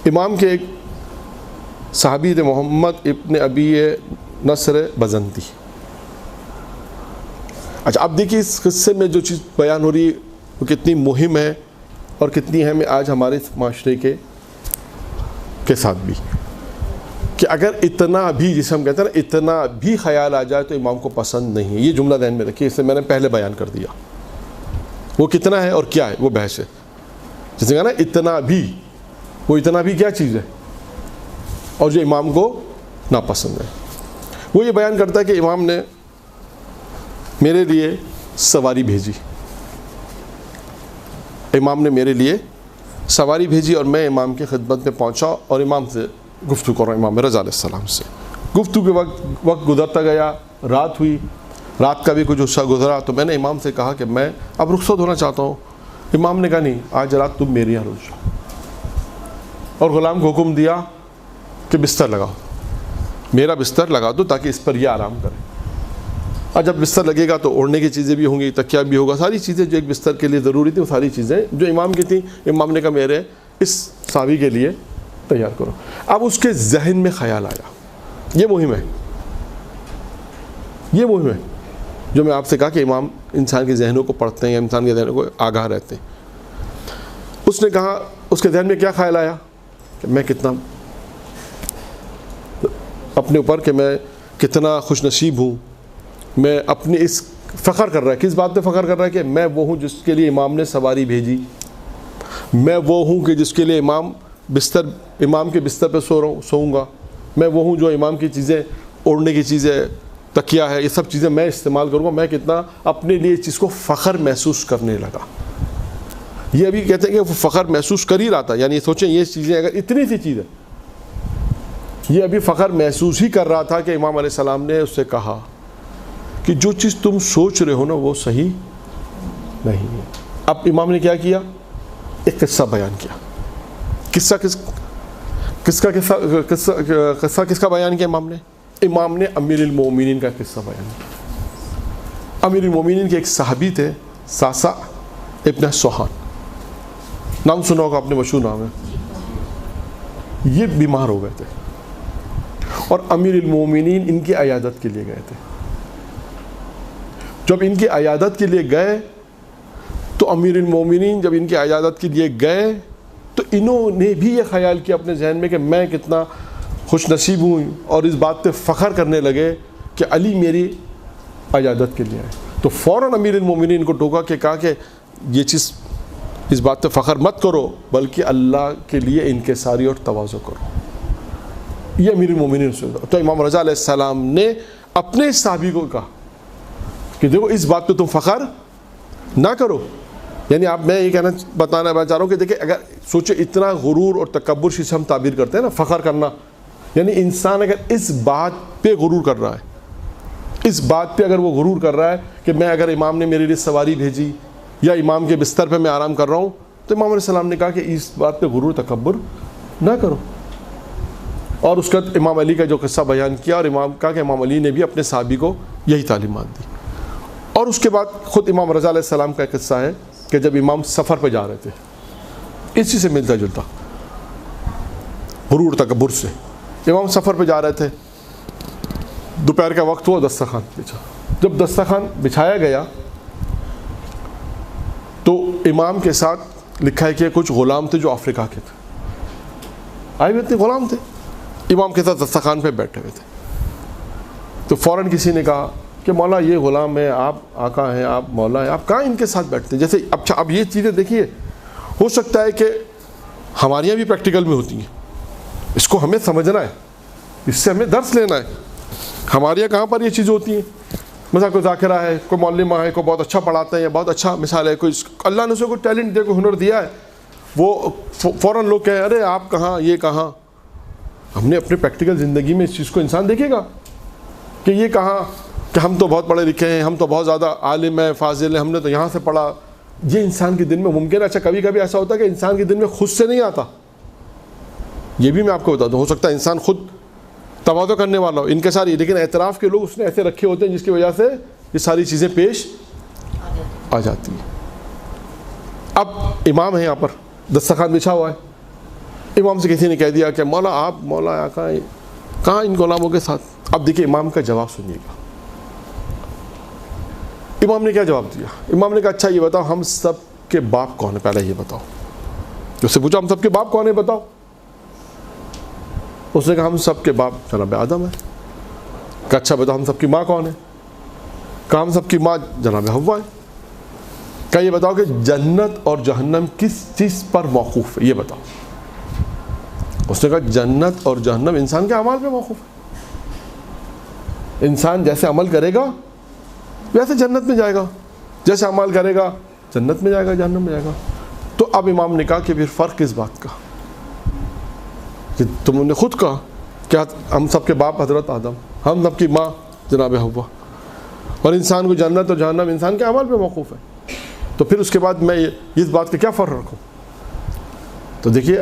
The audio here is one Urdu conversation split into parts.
امام کے ایک صحابی تھے محمد ابن ابی نصر بزنتی. اچھا اب دیکھیے اس قصے میں جو چیز بیان ہو رہی ہے وہ کتنی مہم ہے اور کتنی اہم ہے آج ہمارے معاشرے کے ساتھ بھی، کہ اگر اتنا بھی، جسے ہم کہتے ہیں نا اتنا بھی خیال آ جائے تو امام کو پسند نہیں ہے. یہ جملہ ذہن میں رکھیے، اسے میں نے پہلے بیان کر دیا. وہ کتنا ہے اور کیا ہے وہ بحث ہے. جسے کہا نا اتنا بھی، وہ اتنا بھی کیا چیز ہے اور جو امام کو ناپسند ہے. وہ یہ بیان کرتا ہے کہ امام نے میرے لیے سواری بھیجی، امام نے میرے لیے سواری بھیجی اور میں امام کی خدمت میں پہنچا اور امام سے گفتگو کر رہا ہوں، امام رضا علیہ السلام سے. گفتگو کے وقت گزرتا گیا، رات ہوئی، رات کا بھی کچھ حصہ گزرا تو میں نے امام سے کہا کہ میں اب رخصت ہونا چاہتا ہوں. امام نے کہا نہیں، آج رات تم میرے یہاں رک جاؤ، اور غلام کو حکم دیا کہ بستر لگاؤ، میرا بستر لگا دو تاکہ اس پر یہ آرام کرے. اور جب بستر لگے گا تو اوڑھنے کی چیزیں بھی ہوں گی، تکیہ بھی ہوگا، ساری چیزیں جو ایک بستر کے لیے ضروری تھیں وہ ساری چیزیں جو امام کی تھیں امام نے کہا میرے اس صحابی کے لیے تیار کرو. اب اس کے ذہن میں خیال آیا، یہ مہم ہے، یہ مہم ہے جو میں آپ سے کہا کہ امام انسان کے ذہنوں کو پڑھتے ہیں، انسان کے ذہنوں کو آگاہ رہتے ہیں. اس نے کہا، اس کے ذہن میں کیا خیال آیا کہ میں کتنا اپنے اوپر کہ میں کتنا خوش نصیب ہوں. میں اپنی اس فخر کر رہا ہے، کس بات پہ فخر کر رہا ہے کہ میں وہ ہوں جس کے لیے امام نے سواری بھیجی، میں وہ ہوں کہ جس کے لیے امام کے بستر پہ سوؤں گا، میں وہ ہوں جو امام کی چیزیں، اوڑھنے کی چیزیں، تکیہ ہے، یہ سب چیزیں میں استعمال کروں گا. میں کتنا اپنے لیے اس چیز کو فخر محسوس کرنے لگا. یہ ابھی کہتے ہیں کہ وہ فخر محسوس کر ہی رہا تھا، یعنی سوچیں یہ چیزیں اگر اتنی سی چیز ہے، یہ ابھی فخر محسوس ہی کر رہا تھا کہ امام علیہ السلام نے اس سے کہا کہ جو چیز تم سوچ رہے ہو نا وہ صحیح نہیں ہے. اب امام نے کیا کیا؟ ایک قصہ بیان کیا. قصہ کس کا بیان کیا امام نے امیر المومنین کا قصہ بیان کیا. امیر المومنین کے ایک صحابی تھے، ساسا ابن سوحان، نام سنا ہوگا آپ نے، مشہور نام ہے. یہ بیمار ہو گئے تھے اور امیر المومنین ان کی عیادت کے لیے گئے تھے. جب ان کی عیادت کے لیے گئے تو امیر المومنین جب ان کی عیادت کے لیے گئے تو انہوں نے بھی یہ خیال کیا اپنے ذہن میں کہ میں کتنا خوش نصیب ہوں، اور اس بات پہ فخر کرنے لگے کہ علی میری عیادت کے لیے آئے. تو فوراً امیر المومنین کو ٹوکا کہ کہا کہ یہ چیز، اس بات پہ فخر مت کرو بلکہ اللہ کے لیے انکساری اور تواضع کرو. یہ امیر المومنین سے. تو امام رضا علیہ السلام نے اپنے صحابی کو کہا کہ دیکھو اس بات پہ تم فخر نہ کرو. یعنی آپ میں یہ بتانا چاہ رہا ہوں کہ دیکھیں اگر سوچے اتنا غرور اور تکبر سے ہم تعبیر کرتے ہیں نا، فخر کرنا، یعنی انسان اگر اس بات پہ غرور کر رہا ہے، اس بات پہ اگر وہ غرور کر رہا ہے کہ میں اگر امام نے میرے لیے سواری بھیجی یا امام کے بستر پہ میں آرام کر رہا ہوں، تو امام علیہ السلام نے کہا کہ اس بات پہ غرور تکبر نہ کرو. اور اس کا امام علی کا جو قصہ بیان کیا، اور کہا کہ امام علی نے بھی اپنے صحابی کو یہی تعلیمات دی. اور اس کے بعد خود امام رضا علیہ السلام کا قصہ ہے کہ جب امام سفر پہ جا رہے تھے، اسی سے ملتا جلتا غرور تکبر سے، امام سفر پہ جا رہے تھے، دوپہر کا وقت ہوا، دسترخوان بچھا. جب دسترخوان بچھایا گیا تو امام کے ساتھ لکھا ہے کہ کچھ غلام تھے جو افریقہ کے تھے، آئے ہوئے تھے غلام تھے، امام کے ساتھ دسترخوان پہ بیٹھے ہوئے تھے. تو فوراً کسی نے کہا کہ مولا یہ غلام ہے، آپ آقا ہیں، آپ مولا ہیں، آپ کہاں ان کے ساتھ بیٹھتے ہیں؟ جیسے اب یہ چیزیں دیکھیے، ہو سکتا ہے کہ ہمارے یہاں بھی پریکٹیکل میں ہوتی ہیں، اس کو ہمیں سمجھنا ہے، اس سے ہمیں درس لینا ہے. ہمارے یہاں کہاں پر یہ چیزیں ہوتی ہیں؟ مثلا کوئی ذاکرہ ہے، کوئی معلمہ ہے، کوئی بہت اچھا پڑھاتا ہے، یا بہت اچھا مثال ہے، کوئی اللہ نے اسے کوئی ٹیلنٹ دیا، کوئی ہنر دیا ہے، وہ فوراً لوگ کہیں ارے آپ کہاں، یہ کہاں. ہم نے اپنے پریکٹیکل زندگی میں اس چیز کو انسان دیکھے گا کہ یہ کہاں، کہ ہم تو بہت پڑھے لکھے ہیں، ہم تو بہت زیادہ عالم ہیں، فاضل ہیں، ہم نے تو یہاں سے پڑھا. یہ انسان کے دل میں ممکن ہے. اچھا کبھی کبھی ایسا ہوتا ہے کہ انسان کے دل میں خود سے نہیں آتا، یہ بھی میں آپ کو بتا دوں. ہو سکتا ہے انسان خود تواضع کرنے والا ہو، ان کے ساری، لیکن اعتراف کے لوگ اس نے ایسے رکھے ہوتے ہیں جس کی وجہ سے یہ ساری چیزیں پیش آ جاتی ہیں. اب امام ہے، یہاں پر دسترخوان بچھا ہوا ہے، امام سے کسی نے کہہ دیا کہ مولا آپ مولا کہاں ان غلاموں کے ساتھ. اب دیکھیے امام کا جواب سنیے گا. امام نے کیا جواب دیا؟ امام نے کہا اچھا یہ بتاؤ ہم سب کے باپ کون ہے، پہلے یہ بتاؤ. اس سے پوچھا ہم سب کے باپ کون ہے بتاؤ. اس نے کہا ہم سب کے باپ جناب آدم ہے. کہا اچھا بتاؤ ہم سب کی ماں کون ہے؟ کہا ہم سب کی ماں جناب حوا ہے. کہا یہ بتاؤ کہ جنت اور جہنم کس چیز پر موقوف ہے، یہ بتاؤ. اس نے کہا جنت اور جہنم انسان کے اعمال پہ موقوف ہے. انسان جیسے عمل کرے گا ویسے جنت میں جائے گا، جیسے عمل کرے گا جنت میں جائے گا جہنم میں جائے گا. تو اب امام نے کہا کہ پھر فرق کس بات کا کہ تم نے خود کہا کہ ہم سب کے باپ حضرت آدم، ہم سب کی ماں جناب حوا، اور انسان کو جنت اور جہنم انسان کے اعمال پہ موقوف ہے. تو پھر اس کے بعد میں اس بات کا کیا فرق رکھوں؟ تو دیکھیے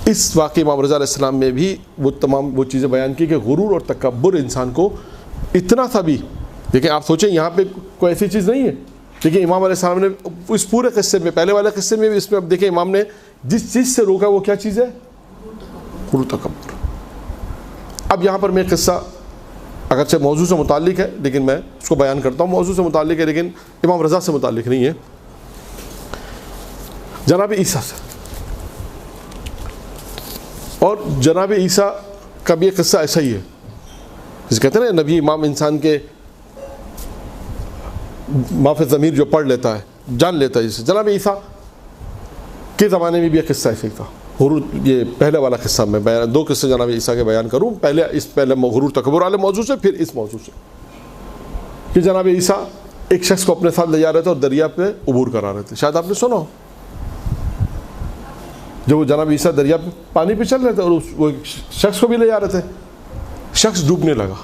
اس واقعی امام رضا علیہ السلام میں بھی وہ تمام وہ چیزیں بیان کی کہ غرور اور تکبر انسان کو اتنا سا بھی. دیکھیں آپ سوچیں یہاں پہ کوئی ایسی چیز نہیں ہے. دیکھیں امام علیہ السلام نے اس پورے قصے میں، پہلے والے قصے میں بھی، اس میں اب دیکھیں امام نے جس چیز سے روکا وہ کیا چیز ہے؟ غرور تکبر. اب یہاں پر میں قصہ اگرچہ موضوع سے متعلق ہے لیکن میں اس کو بیان کرتا ہوں. موضوع سے متعلق ہے لیکن امام رضا سے متعلق نہیں ہے. جناب عیسیٰ سے، اور جناب عیسیٰ کا بھی ایک قصہ ایسا ہی ہے جسے کہتے ہیں نا نبی امام انسان کے معاف ضمیر جو پڑھ لیتا ہے جان لیتا ہے. جسے جناب عیسیٰ کے زمانے میں بھی ایک قصہ ایسا ہی تھا. غرور، یہ پہلے والا قصہ میں بیان، دو قصے جناب عیسیٰ کے بیان کروں. پہلے غرور تکبر والے موضوع سے، پھر اس موضوع سے کہ جناب عیسیٰ ایک شخص کو اپنے ساتھ لے جا رہے تھے اور دریا پہ عبور کرا رہے تھے. شاید آپ نے سنا ہو جب وہ جناب عیسیٰ دریا پہ پانی پہ چل رہے تھے اور وہ شخص کو بھی لے جا رہے تھے. شخص ڈوبنے لگا،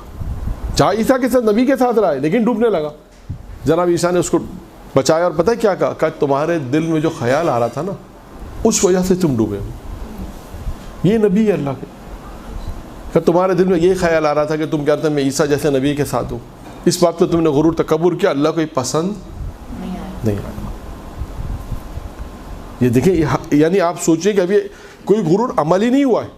جہاں عیسیٰ کے ساتھ نبی کے ساتھ رہا ہے لیکن ڈوبنے لگا. جناب عیسیٰ نے اس کو بچایا اور پتہ کیا کہا؟ تمہارے دل میں جو خیال آ رہا تھا نا اس وجہ سے تم ڈوبے ہو. یہ نبی ہے اللہ کے. کہ تمہارے دل میں یہ خیال آ رہا تھا کہ تم کہتے ہیں میں عیسیٰ جیسے نبی کے ساتھ ہوں، اس بات پہ تم نے غرور تکبر کیا، اللہ کو یہ پسند نہیں آیا. یہ دیکھیں یعنی آپ سوچیں کہ ابھی کوئی غرور عملی نہیں ہوا ہے.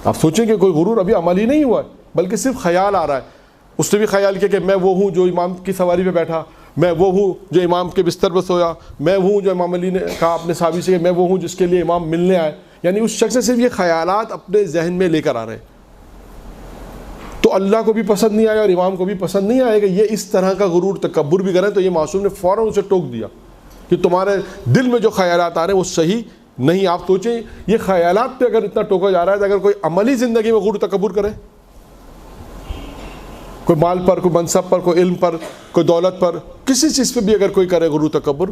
آپ سوچیں کہ کوئی غرور ابھی عملی نہیں ہوا ہے بلکہ صرف خیال آ رہا ہے. اس نے بھی خیال کیا کہ میں وہ ہوں جو امام کی سواری پہ بیٹھا، میں وہ ہوں جو امام کے بستر پہ سویا، میں ہوں جو امام علی نے کہا اپنے صحابی سے کہ میں وہ ہوں جس کے لیے امام ملنے آئے. یعنی اس شخص سے صرف یہ خیالات اپنے ذہن میں لے کر آ رہے ہیں. تو اللہ کو بھی پسند نہیں آیا اور امام کو بھی پسند نہیں آئے کہ یہ اس طرح کا غرور تکبر بھی کریں. تو یہ معصوم نے فوراً اسے ٹوک دیا کہ تمہارے دل میں جو خیالات آ رہے ہیں وہ صحیح نہیں. آپ سوچیں یہ خیالات پہ اگر اتنا ٹوکا جا رہا ہے تو اگر کوئی عملی زندگی میں غرور تکبر کرے، کوئی مال پر، کوئی منصب پر، کوئی علم پر، کوئی دولت پر، کسی چیز پہ بھی اگر کوئی کرے غرور تکبر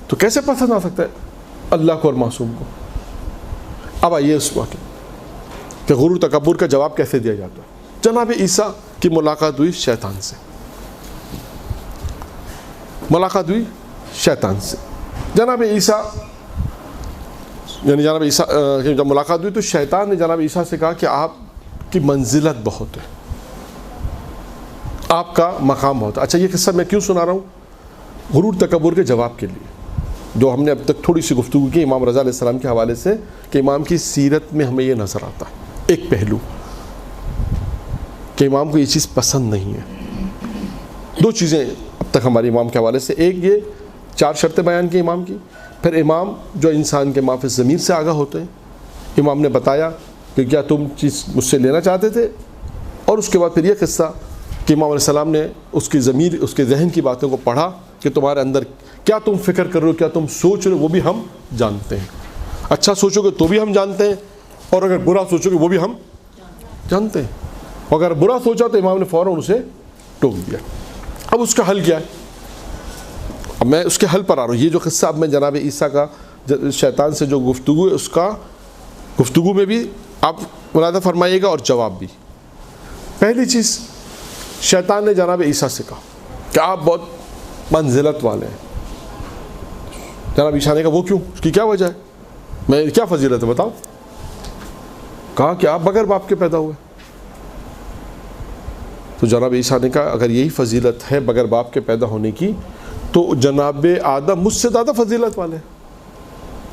تو کیسے پسند آ سکتا ہے اللہ کو اور معصوم کو؟ اب آئیے اس واقعے کہ غرور تکبر کا جواب کیسے دیا جاتا ہے. جناب عیسیٰ کی ملاقات ہوئی شیطان سے. ملاقات ہوئی شیطان سے. جناب عیسیٰ جب ملاقات ہوئی تو شیطان نے جناب عیسیٰ سے کہا کہ آپ کی منزلت بہت ہے، آپ کا مقام بہت ہے. اچھا یہ قصہ میں کیوں سنا رہا ہوں؟ غرور تکبر کے جواب کے لیے جو ہم نے اب تک تھوڑی سی گفتگو کی امام رضا علیہ السلام کے حوالے سے کہ امام کی سیرت میں ہمیں یہ نظر آتا ہے ایک پہلو کہ امام کو یہ چیز پسند نہیں ہے. دو چیزیں اب تک ہماری امام کے حوالے سے، ایک یہ 4 شرطیں بیان کی امام کی، پھر امام جو انسان کے معاف ضمیر سے آگاہ ہوتے ہیں. امام نے بتایا کہ کیا تم چیز مجھ سے لینا چاہتے تھے، اور اس کے بعد پھر یہ قصہ کہ امام علیہ السلام نے اس کی ضمیر، اس کے ذہن کی باتوں کو پڑھا کہ تمہارے اندر کیا تم فکر کر رہے ہو، کیا تم سوچ رہے ہو، وہ بھی ہم جانتے ہیں. اچھا سوچو گے تو بھی ہم جانتے ہیں، اور اگر برا سوچو گے وہ بھی ہم جانتے ہیں. اور اگر برا سوچا تو امام نے فوراً اسے ٹوک دیا. اب اس کا حل کیا ہے؟ اب میں اس کے حل پر آ رہا ہوں. یہ جو قصہ اب میں جناب عیسیٰ کا شیطان سے جو گفتگو ہے اس کا گفتگو میں بھی آپ ملاحظہ فرمائیے گا اور جواب بھی. پہلی چیز شیطان نے جناب عیسیٰ سے کہا کہ آپ بہت منزلت والے ہیں. جناب عیسیٰ نے کہا وہ کیوں، اس کی کیا وجہ ہے، میں کیا فضیلت ہے بتاؤ. کہا کہ آپ بغیر باپ کے پیدا ہوئے. تو جناب عیسیٰ نے کہا اگر یہی فضیلت ہے بغیر باپ کے پیدا ہونے کی تو جناب آدم مجھ سے زیادہ فضیلت والے ہیں،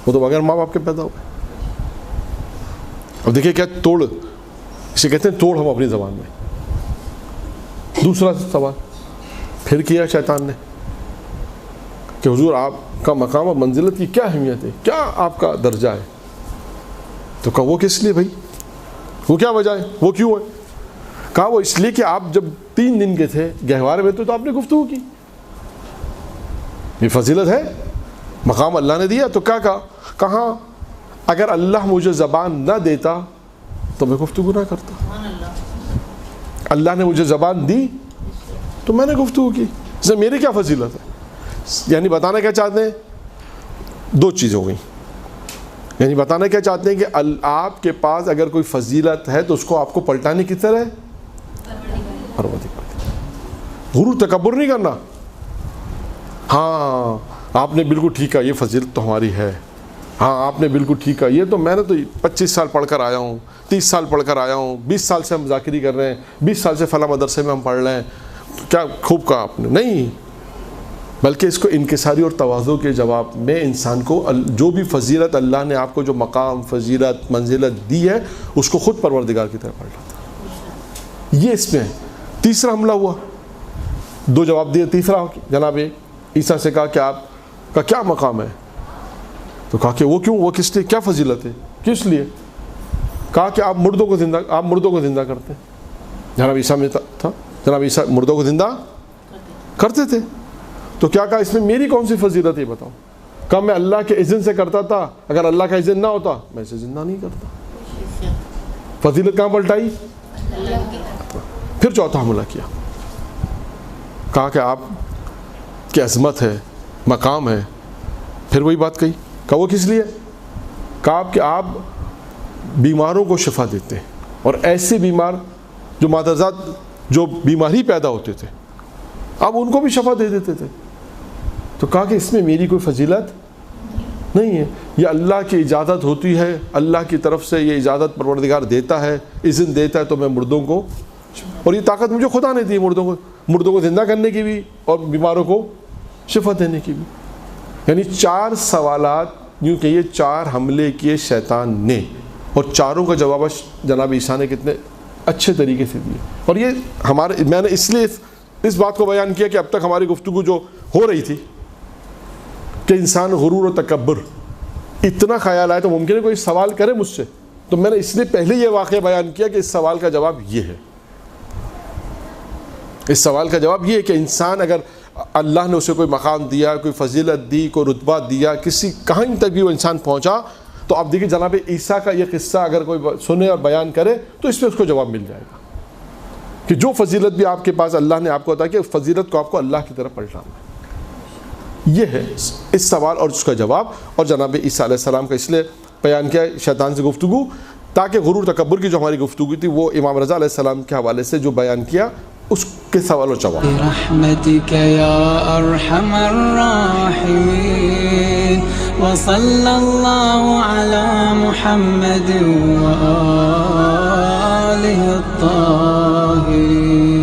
وہ تو بغیر ماں باپ کے پیدا ہوئے. اب دیکھیں کیا توڑ، اسے کہتے ہیں توڑ ہم اپنی زبان میں. دوسرا سوال پھر کیا شیطان نے کہ حضور آپ کا مقام اور منزلت کی کیا اہمیت ہے، کیا آپ کا درجہ ہے؟ تو کہا وہ کس لیے بھائی، وہ کیا وجہ ہے، وہ کیوں ہے؟ کہا وہ اس لیے کہ آپ جب 3 دن کے تھے گہوارے میں تو آپ نے گفتگو کی، یہ فضیلت ہے، مقام اللہ نے دیا. تو کیا کہا اگر اللہ مجھے زبان نہ دیتا تو میں گفتگو نہ کرتا. اللہ نے مجھے زبان دی تو میں نے گفتگو کی، اس میں میری کیا فضیلت ہے؟ یعنی بتانا کیا چاہتے ہیں، 2 چیزیں ہو گئیں. یعنی بتانا کیا چاہتے ہیں کہ آپ کے پاس اگر کوئی فضیلت ہے تو اس کو آپ کو پلٹانے کی طرح غرور تکبر نہیں کرنا. ہاں آپ نے بالکل ٹھیک کہا، یہ فضیلت تو ہماری ہے. ہاں آپ نے بالکل ٹھیک کہا، یہ تو میں نے تو 25 سال پڑھ کر آیا ہوں، 30 سال پڑھ کر آیا ہوں، 20 سال سے ہم ذاکری کر رہے ہیں، 20 سال سے فلاں مدرسے میں ہم پڑھ رہے ہیں، کیا خوب کہا آپ نے. نہیں، بلکہ اس کو انکساری اور تواضع کے جواب میں انسان کو جو بھی فضیلت اللہ نے آپ کو جو مقام، فضیلت، منزلت دی ہے اس کو خود پروردگار کی طرف پلٹاتا. یہ اس میں ہے. تیسرا حملہ ہوا، 2 جواب دیے. تیسرا جناب عیسیٰ سے کہا کہ آپ کا کیا مقام ہے؟ تو کہا کہ وہ کیوں، وہ کس لیے، کیا فضیلت ہے، کس لیے؟ کہا کہ آپ مردوں کو زندہ کرتے ہیں. جناب عیسیٰ میں تھا، جناب عیسیٰ مردوں کو زندہ کرتے تھے. تو کیا کہا اس میں میری کون سی فضیلت ہے بتاؤ؟ کہا میں اللہ کے اذن سے کرتا تھا، اگر اللہ کا اذن نہ ہوتا میں اسے زندہ نہیں کرتا. فضیلت کہاں پلٹائی؟ پھر چوتھا حملہ کیا، کہا کہ آپ کی عظمت ہے، مقام ہے. پھر وہی بات کہی. کہا وہ کس لیے؟ کہا کہ آپ بیماروں کو شفا دیتے ہیں، اور ایسے بیمار جو مادرزاد جو بیماری پیدا ہوتے تھے آپ ان کو بھی شفا دے دیتے تھے. تو کہا کہ اس میں میری کوئی فضیلت نہیں ہے، یہ اللہ کی اجازت ہوتی ہے، اللہ کی طرف سے یہ اجازت پروردگار دیتا ہے، اذن دیتا ہے تو میں مردوں کو، اور یہ طاقت مجھے خدا نے دی مردوں کو زندہ کرنے کی بھی اور بیماروں کو شفا دینے کی بھی. یعنی 4 سوالات یوں کہ یہ 4 حملے کیے شیطان نے، اور چاروں کا جواب جناب عیسیٰ نے کتنے اچھے طریقے سے دیے. اور یہ میں نے اس لیے اس بات کو بیان کیا کہ اب تک ہماری گفتگو جو ہو رہی تھی کہ انسان غرور و تکبر اتنا خیال آئے تو ممکن ہے کوئی سوال کرے مجھ سے، تو میں نے اس لیے پہلے یہ واقعہ بیان کیا کہ اس سوال کا جواب یہ ہے. اس سوال کا جواب یہ ہے کہ انسان اگر اللہ نے اسے کوئی مقام دیا، کوئی فضیلت دی، کوئی رتبہ دیا، کسی کہاں تک بھی وہ انسان پہنچا، تو آپ دیکھیں جناب عیسیٰ کا یہ قصہ اگر کوئی سنے اور بیان کرے تو اس پہ اس کو جواب مل جائے گا کہ جو فضیلت بھی آپ کے پاس اللہ نے آپ کو عطا کی، فضیلت کو آپ کو اللہ کی طرف پلٹانا ہے. یہ ہے اس سوال اور اس کا جواب. اور جناب عیسیٰ علیہ السلام کا اس لیے بیان کیا شیطان سے گفتگو، تاکہ غرور تکبر کی جو ہماری گفتگو تھی وہ امام رضا علیہ السلام کے حوالے سے جو بیان کیا اس کے سوال و جواب. برحمتک یا ارحم الراحمین وصلی اللہ علی محمد و آلہ الطاہرین.